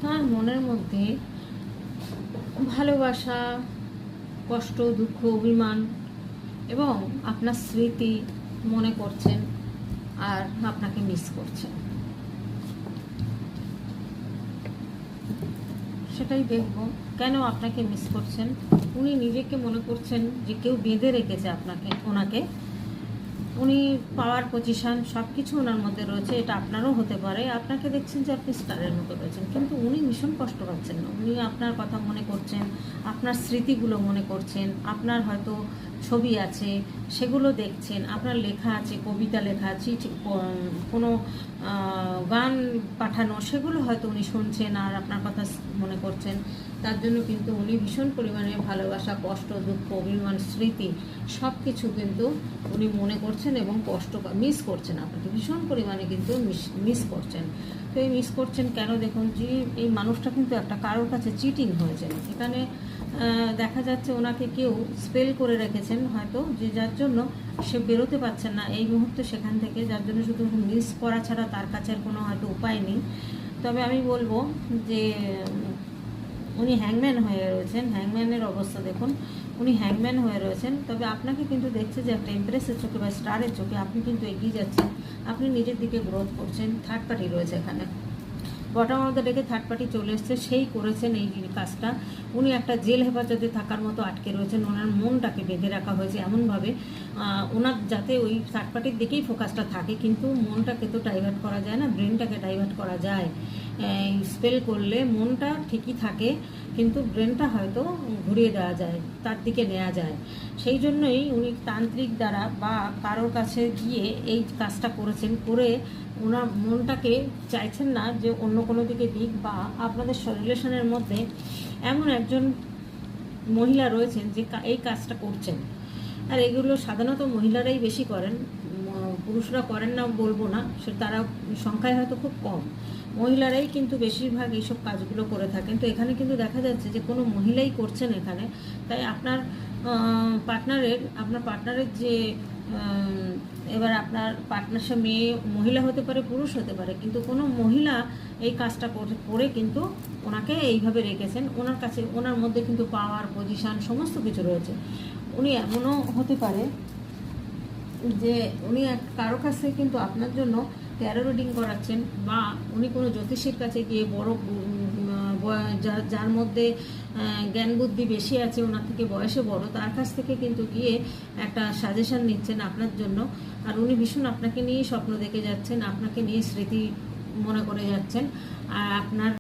তার মনের মধ্যে ভালোবাসা, কষ্ট, দুঃখ, অভিমান এবং আপনার স্মৃতি মনে করছেন আর আপনাকে মিস করছেন। সেটাই দেখব কেন আপনাকে মিস করছেন। উনি নিজেকে মনে করছেন যে কেউ বেঁধে রেখেছে ওনাকে। উনি পাওয়ার পজিশন সব কিছু ওনার মধ্যে রয়েছে, এটা আপনারও হতে পারে। আপনাকে দেখছেন যে আপনি স্টারের মতো রয়েছেন, কিন্তু উনি ভীষণ কষ্ট পাচ্ছেন না। উনি আপনার কথা মনে করছেন, আপনার স্মৃতিগুলো মনে করছেন, আপনার হয়তো ছবি আছে সেগুলো দেখছেন, আপনার লেখা আছে, কবিতা লেখা, চিঠি, কোনো গান পাঠানো, সেগুলো হয়তো উনি শুনছেন আর আপনার কথা মনে করছেন। তার জন্য কিন্তু উনি ভীষণ পরিমাণে ভালোবাসা, কষ্ট, দুঃখ, অভিমান, স্মৃতি সব কিছু কিন্তু উনি মনে করছেন এবং কষ্ট মিস করছেন। আপনাকে ভীষণ পরিমাণে কিন্তু মিস করছেন। তো এই মিস করছেন কেন? দেখুন যে এই মানুষটা কিন্তু একটা কারোর কাছে চিটিং হয়েছেন। এখানে দেখা যাচ্ছে ওনাকে কেউ স্পেল করে রেখেছেন হয়তো, যে যার জন্য সে বেরোতে পারছেন না এই মুহূর্তে সেখান থেকে, যার জন্য শুধু মিস করা ছাড়া তার কাছে আর কোনো হয়তো উপায় নেই। তবে আমি বলবো যে উনি হ্যাংম্যান হয়ে রয়েছেন। হ্যাংম্যানের অবস্থা দেখুন, উনি হ্যাংম্যান হয়ে রয়েছেন। তবে আপনাকে কিন্তু দেখছে যে একটা ইমপ্রেসের চোখে বা স্টারের চোখে আপনি কিন্তু এগিয়ে যাচ্ছেন, আপনি নিজের দিকে গ্রোথ করছেন। থার্ড পার্টি রয়েছে এখানে, বটম অফ দ্য ডেকে থার্ড পার্টি চলে এসছে, সেই করেছেন এই কাজটা। উনি একটা জেল হেফাজতে থাকার মতো আটকে রয়েছেন, ওনার মনটাকে বেঁধে রাখা হয়েছে এমনভাবে ওনার যাতে ওই থার্ড পার্টির দিকেই ফোকাসটা থাকে, কিন্তু মনটাকে তো ডাইভার্ট করা যায় না, ব্রেনটাকে ডাইভার্ট করা যায়। স্পেল করলে মনটা ঠিকই থাকে কিন্তু ব্রেনটা হয়তো ঘুরিয়ে দেওয়া যায়, তার দিকে নেওয়া যায়। সেই জন্যই উনি তান্ত্রিক দ্বারা বা কারোর কাছে গিয়ে এই কাজটা করেছেন, করে ওনার মনটাকে চাইছেন না যে অন্য কোনো দিকে দিক, বা আপনাদের রিলেশনের মধ্যে এমন একজন মহিলা রয়েছেন যে এই কাজটা করছেন। আর এগুলো সাধারণত মহিলারাই বেশি করেন, পুরুষরা করেন না বলবো না, সে তারা সংখ্যায় হয়তো খুব কম, মহিলারাই কিন্তু বেশিরভাগ এইসব কাজগুলো করে থাকেন। তো এখানে কিন্তু দেখা যাচ্ছে যে কোনো মহিলাই করছেন এখানে। তাই আপনার পার্টনারের যে এবার আপনার পার্টনার সে মেয়ে, মহিলা হতে পারে, পুরুষ হতে পারে, কিন্তু কোনো মহিলা এই কাজটা করে কিন্তু ওনাকে এইভাবে রেখেছেন। ওনার কাছে, ওনার মধ্যে কিন্তু পাওয়ার পজিশান সমস্ত কিছু রয়েছে। উনি এমনও হতে পারে যে উনি কারো কাছে কিন্তু আপনার জন্য ট্যারো রিডিং করাচ্ছেন, বা উনি কোনো জ্যোতিষীর কাছে গিয়ে যার মধ্যে জ্ঞান বুদ্ধি বেশি আছে, ওনার থেকে বয়সে বড়, তার কাছ থেকে কিন্তু গিয়ে একটা সাজেশন নিচ্ছেন আপনার জন্য। আর উনি ভীষণ আপনাকে নিয়ে স্বপ্ন দেখে যাচ্ছেন, আপনাকে নিয়ে স্মৃতি মনে করে যাচ্ছেন। আর আপনার